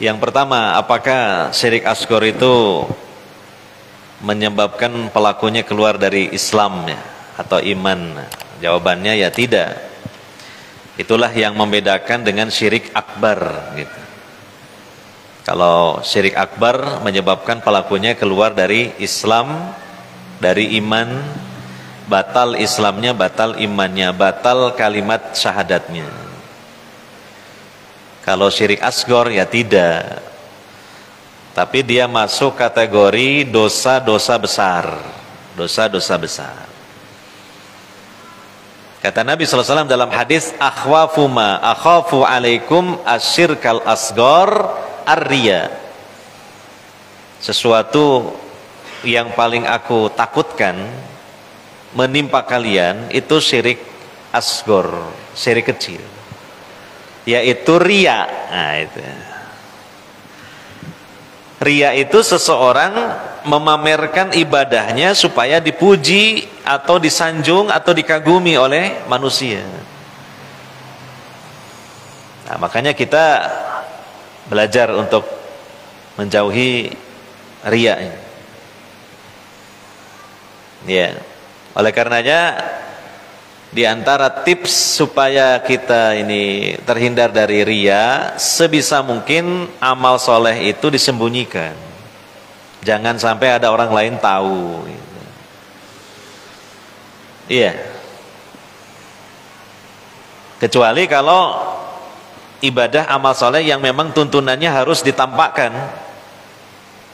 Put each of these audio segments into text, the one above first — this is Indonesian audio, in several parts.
Yang pertama, apakah syirik asghar itu menyebabkan pelakunya keluar dari Islam ya, atau iman? Jawabannya ya tidak. Itulah yang membedakan dengan syirik akbar gitu. Kalau syirik akbar menyebabkan pelakunya keluar dari Islam, dari iman, batal Islamnya, batal imannya, batal kalimat syahadatnya. Kalau syirik asghar ya tidak. Tapi dia masuk kategori dosa-dosa besar. Dosa-dosa besar. Kata Nabi SAW dalam hadis, akhwafu ma akhafu alaikum asyirkal asghar ar-riya. Sesuatu yang paling aku takutkan menimpa kalian itu syirik asghar, syirik kecil, yaitu riya. Nah, itu. Riya itu seseorang memamerkan ibadahnya supaya dipuji atau disanjung atau dikagumi oleh manusia. Nah, makanya kita belajar untuk menjauhi riya ini. Ya. Oleh karenanya di antara tips supaya kita ini terhindar dari riya, sebisa mungkin amal soleh itu disembunyikan. Jangan sampai ada orang lain tahu. Iya. Kecuali kalau ibadah amal soleh yang memang tuntunannya harus ditampakkan,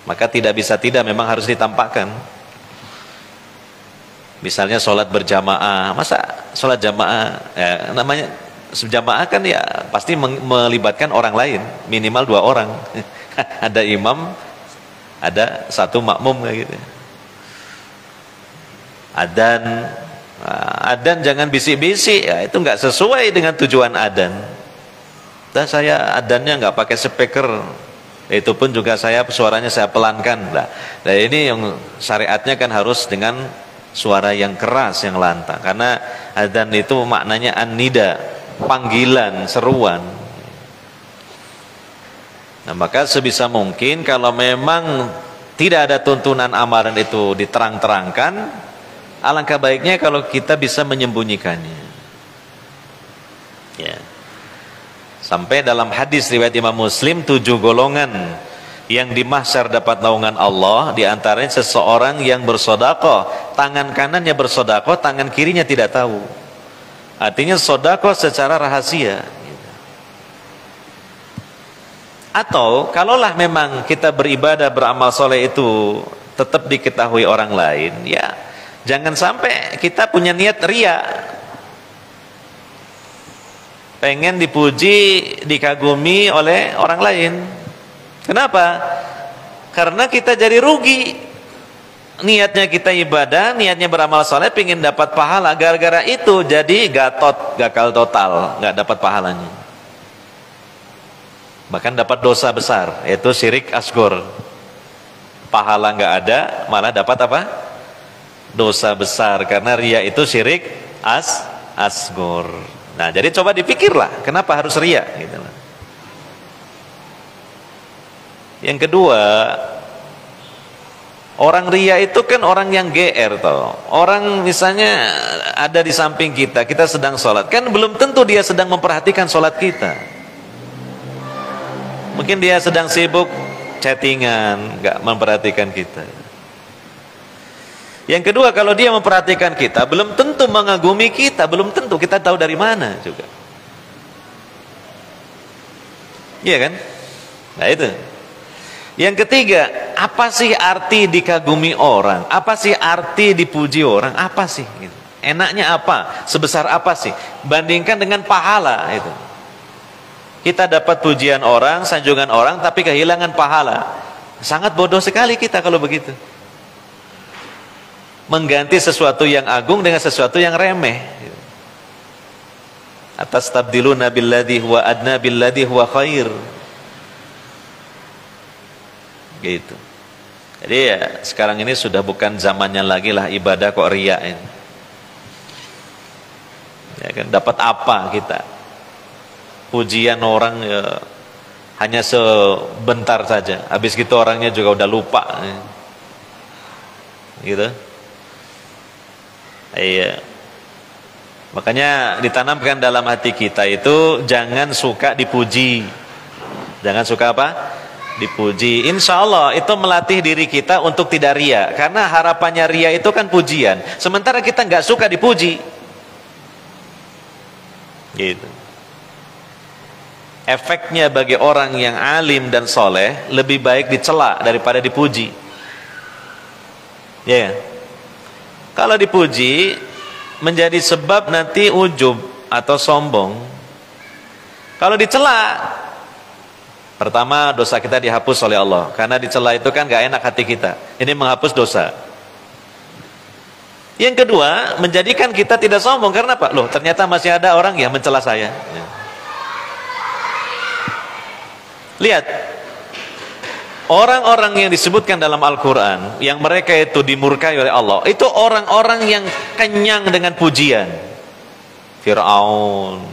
maka tidak bisa tidak, memang harus ditampakkan. Misalnya sholat berjamaah, masa sholat jamaah ya, namanya jamaah kan ya pasti melibatkan orang lain, minimal 2 orang. Ada imam, ada 1 makmum kayak gitu. Adzan jangan bisik-bisik ya, itu nggak sesuai dengan tujuan adzan. Dan saya adzannya nggak pakai speaker, itu pun juga suaranya saya pelankan. Nah ini yang syariatnya kan harus dengan suara yang keras, yang lantang, karena adzan itu maknanya an-nida, panggilan, seruan. Nah, maka sebisa mungkin kalau memang tidak ada tuntunan amalan itu diterang-terangkan, alangkah baiknya kalau kita bisa menyembunyikannya. Ya. Sampai dalam hadis riwayat Imam Muslim, 7 golongan yang di mahsyar dapat naungan Allah, di antaranya seseorang yang bersedekah, tangan kanannya bersedekah, tangan kirinya tidak tahu. Artinya sedekah secara rahasia. Atau kalaulah memang kita beribadah, beramal soleh itu tetap diketahui orang lain, ya jangan sampai kita punya niat riya, pengen dipuji, dikagumi oleh orang lain. Kenapa? Karena kita jadi rugi. Niatnya kita ibadah, niatnya beramal soleh, pengen dapat pahala, gara-gara itu jadi gagal total, nggak dapat pahalanya. Bahkan dapat dosa besar, yaitu syirik asghar. Pahala nggak ada, malah dapat apa? Dosa besar, karena riya itu syirik asghar. Nah, jadi coba dipikirlah, kenapa harus riya? Gitu. Yang kedua, orang riya itu kan orang yang GR toh. Orang misalnya ada di samping kita, kita sedang sholat, kan belum tentu dia sedang memperhatikan sholat kita. Mungkin dia sedang sibuk chattingan, nggak memperhatikan kita. Yang kedua, kalau dia memperhatikan kita, belum tentu mengagumi kita, belum tentu, kita tahu dari mana juga. Iya kan? Nah itu. Yang ketiga, apa sih arti dikagumi orang? Apa sih arti dipuji orang? Apa sih? Gitu. Enaknya apa? Sebesar apa sih? Bandingkan dengan pahala itu. Kita dapat pujian orang, sanjungan orang, tapi kehilangan pahala. Sangat bodoh sekali kita kalau begitu. Mengganti sesuatu yang agung dengan sesuatu yang remeh. Atastabdiluna billadhi huwa adna billadhi huwa khair. Gitu. Jadi ya sekarang ini sudah bukan zamannya lagi lah ibadah kok riya ini. Ya kan, dapat apa kita? Pujian orang ya, hanya sebentar saja. Habis gitu orangnya juga udah lupa. Gitu. Iya. Makanya ditanamkan dalam hati kita itu jangan suka dipuji. Jangan suka apa? Dipuji. Insya Allah itu melatih diri kita untuk tidak ria. Karena harapannya ria itu kan pujian. Sementara kita nggak suka dipuji. Gitu. Efeknya bagi orang yang alim dan soleh lebih baik dicela daripada dipuji. Ya. Kalau dipuji menjadi sebab nanti ujub atau sombong. Kalau dicela, pertama dosa kita dihapus oleh Allah. Karena dicela itu kan gak enak hati kita. Ini menghapus dosa. Yang kedua, menjadikan kita tidak sombong. Karena apa? Loh, ternyata masih ada orang yang mencela saya. Ya. Lihat, orang-orang yang disebutkan dalam Al-Quran, yang mereka itu dimurkai oleh Allah, itu orang-orang yang kenyang dengan pujian. Fir'aun,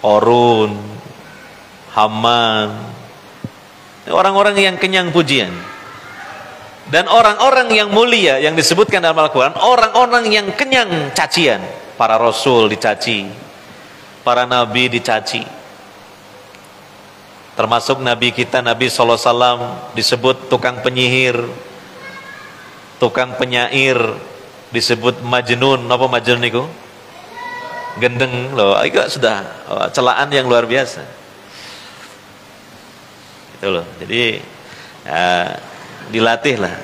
Qarun, Haman, orang-orang yang kenyang pujian. Dan orang-orang yang mulia yang disebutkan dalam Al-Quran, orang-orang yang kenyang cacian. Para rasul dicaci, para nabi dicaci. Termasuk nabi kita, Nabi SAW disebut tukang penyihir, tukang penyair, disebut majnun. Apa majnun itu? Gendeng loh. Itu sudah celaan yang luar biasa. Itu loh. Jadi ya, dilatihlah.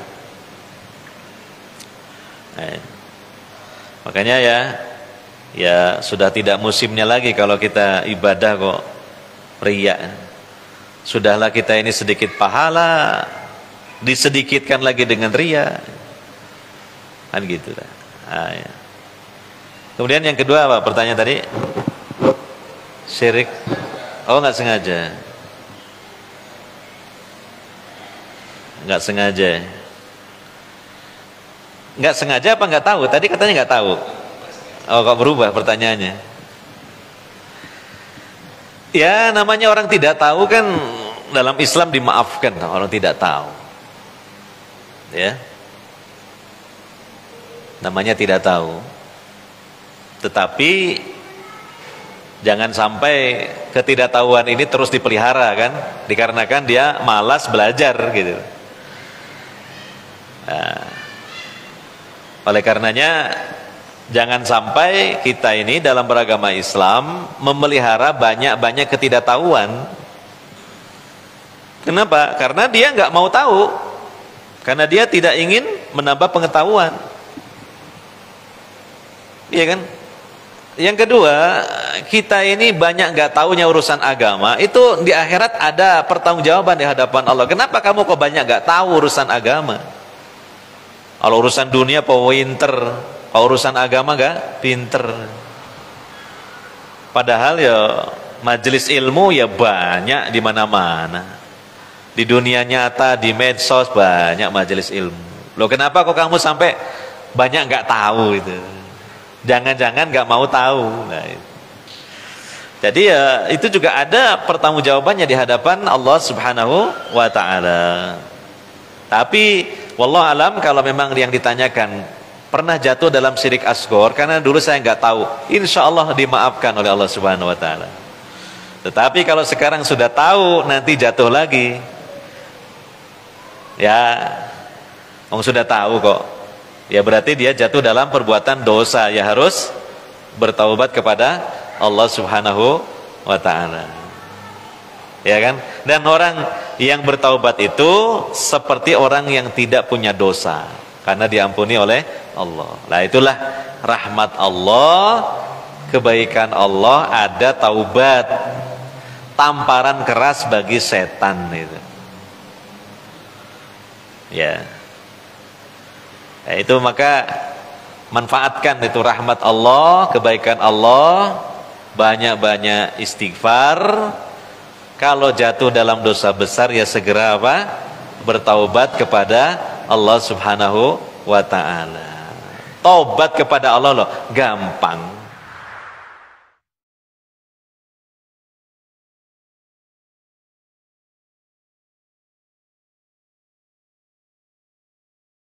Makanya ya sudah tidak musimnya lagi kalau kita ibadah kok riya. Sudahlah kita ini sedikit pahala, disedikitkan lagi dengan riya, kan gitu lah. Ya. Kemudian yang kedua apa? Pertanyaan tadi, syirik. Oh, nggak sengaja, nggak sengaja, nggak sengaja apa nggak tahu? Tadi katanya nggak tahu. Oh, kok berubah pertanyaannya? Ya, namanya orang tidak tahu kan dalam Islam dimaafkan orang tidak tahu. Ya. Namanya tidak tahu. Tetapi jangan sampai ketidaktahuan ini terus dipelihara kan, dikarenakan dia malas belajar gitu. Nah, oleh karenanya jangan sampai kita ini dalam beragama Islam memelihara banyak-banyak ketidaktahuan. Kenapa? Karena dia nggak mau tahu. Karena dia tidak ingin menambah pengetahuan. Iya kan? Yang kedua, kita ini banyak nggak tahunya urusan agama. Itu di akhirat ada pertanggungjawaban di hadapan Allah. Kenapa kamu kok banyak nggak tahu urusan agama? Kalau urusan dunia pinter, kalau urusan agama gak pinter. Padahal ya majelis ilmu ya banyak di mana-mana. Di dunia nyata, di medsos banyak majelis ilmu. Loh, kenapa kok kamu sampai banyak gak tahu itu? Jangan-jangan gak mau tahu. Nah, itu. Jadi ya itu juga ada pertanggungjawabannya di hadapan Allah Subhanahu wa taala. Tapi wallahu alam, kalau memang yang ditanyakan pernah jatuh dalam syirik asghar, karena dulu saya nggak tahu, insya Allah dimaafkan oleh Allah Subhanahu Wa Taala. Tetapi kalau sekarang sudah tahu, nanti jatuh lagi, ya, orang sudah tahu kok, ya berarti dia jatuh dalam perbuatan dosa, ya harus bertaubat kepada Allah Subhanahu Wa Taala, ya kan? Dan orang yang bertaubat itu seperti orang yang tidak punya dosa, karena diampuni oleh Allah. Nah, itulah rahmat Allah, kebaikan Allah, ada taubat, tamparan keras bagi setan itu. Ya. Nah, itu maka manfaatkan itu rahmat Allah, kebaikan Allah, banyak-banyak istighfar. Kalau jatuh dalam dosa besar ya segera apa? Bertaubat kepada Allah Subhanahu wa taala. Taubat kepada Allah loh, gampang.